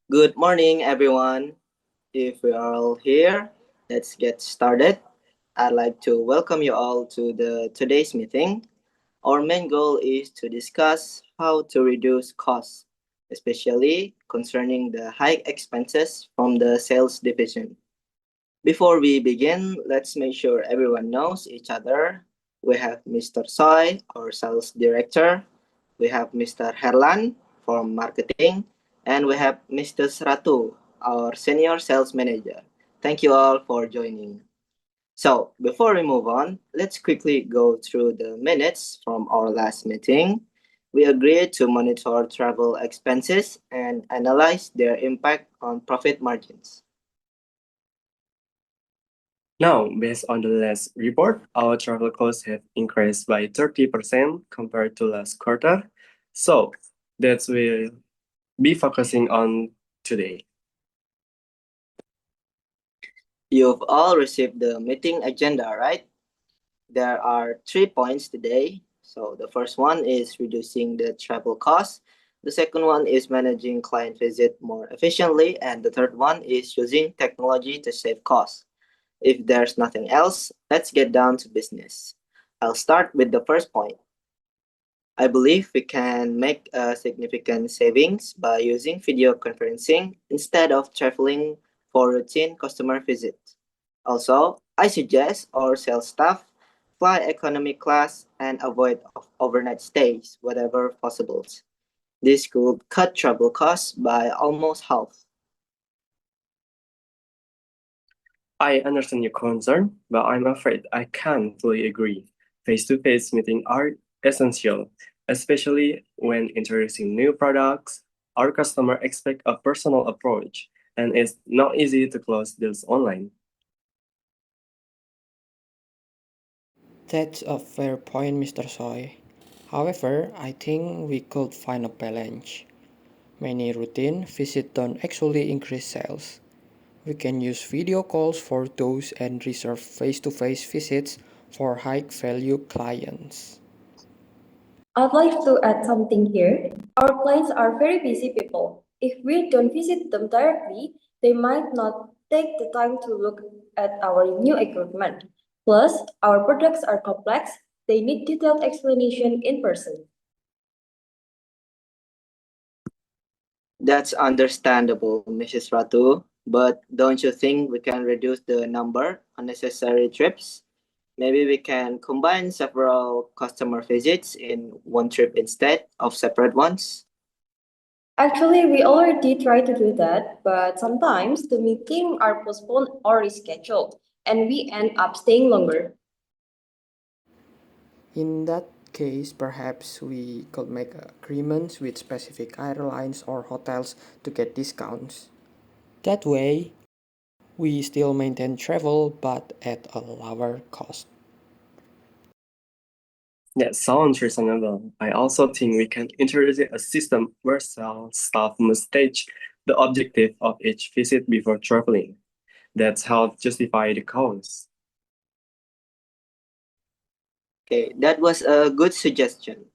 Good morning, everyone. If we are all here, let's get started. I'd like to welcome you all to the today's meeting. Our main goal is to discuss how to reduce costs, especially concerning the high expenses from the sales division. Before we begin, let's make sure everyone knows each other. We have Mr. Soy, our sales director. We have Mr. Herlan from marketing. And we have Mr. Ratu, our senior sales manager. Thank you all for joining. So, before we move on, let's quickly go through the minutes from our last meeting. We agreed to monitor travel expenses and analyze their impact on profit margins. Now, based on the last report, our travel costs have increased by 30% compared to last quarter. So that's we'll be focusing on today. You've all received the meeting agenda, right? There are 3 points today. So the first one is reducing the travel costs. The second one is managing client visit more efficiently. And the third one is using technology to save costs. If there's nothing else, let's get down to business. I'll start with the first point. I believe we can make a significant savings by using video conferencing instead of traveling for routine customer visits. Also, I suggest our sales staff fly economy class and avoid overnight stays whenever possible. This could cut travel costs by almost half. I understand your concern, but I'm afraid I can't fully agree. Face-to-face meetings are essential, especially when introducing new products. Our customer expect a personal approach, and it's not easy to close deals online. That's a fair point, Mr. Soy. However, I think we could find a balance. Many routine visits don't actually increase sales. We can use video calls for those and reserve face to face visits for high value clients. I'd like to add something here. Our clients are very busy people. If we don't visit them directly, they might not take the time to look at our new equipment. Plus, our products are complex, they need detailed explanation in person. That's understandable, Mrs. Ratu, but don't you think we can reduce the number unnecessary trips? Maybe we can combine several customer visits in one trip instead of separate ones. Actually, we already try to do that, but sometimes the meetings are postponed or rescheduled, and we end up staying longer. In that case, perhaps we could make agreements with specific airlines or hotels to get discounts. That way, we still maintain travel but at a lower cost. That sounds reasonable. I also think we can introduce a system where sales staff must stage the objective of each visit before traveling. That's how to justify the cost. Okay, that was a good suggestion.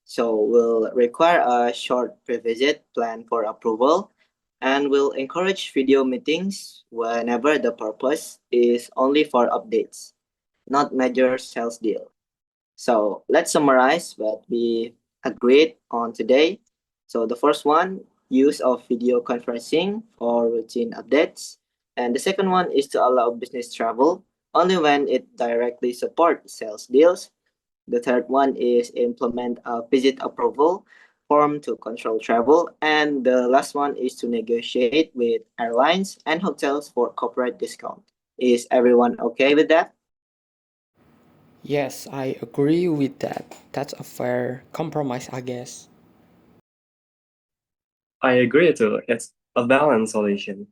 So we'll require a short pre-visit plan for approval and we'll encourage video meetings whenever the purpose is only for updates, not major sales deal. So let's summarize what we agreed on today. So the first one, use of video conferencing for routine updates. And the second one is to allow business travel only when it directly supports sales deals. The third one is implement a visit approval form to control travel. And the last one is to negotiate with airlines and hotels for corporate discount. Is everyone okay with that? Yes, I agree with that. That's a fair compromise, I guess. I agree too. It's a balanced solution.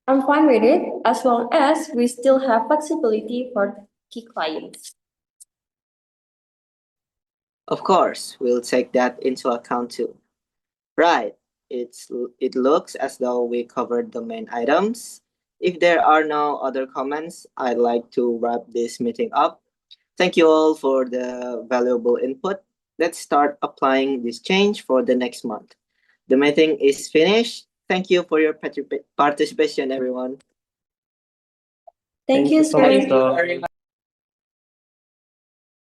I'm fine with it as long as we still have flexibility for key clients. Of course, we'll take that into account too. Right. It looks as though we covered the main items. If there are no other comments, I'd like to wrap this meeting up. Thank you all for the valuable input. Let's start applying this change for the next month. The meeting is finished. Thank you for your participation, everyone. Thank you, so much, sir. sir.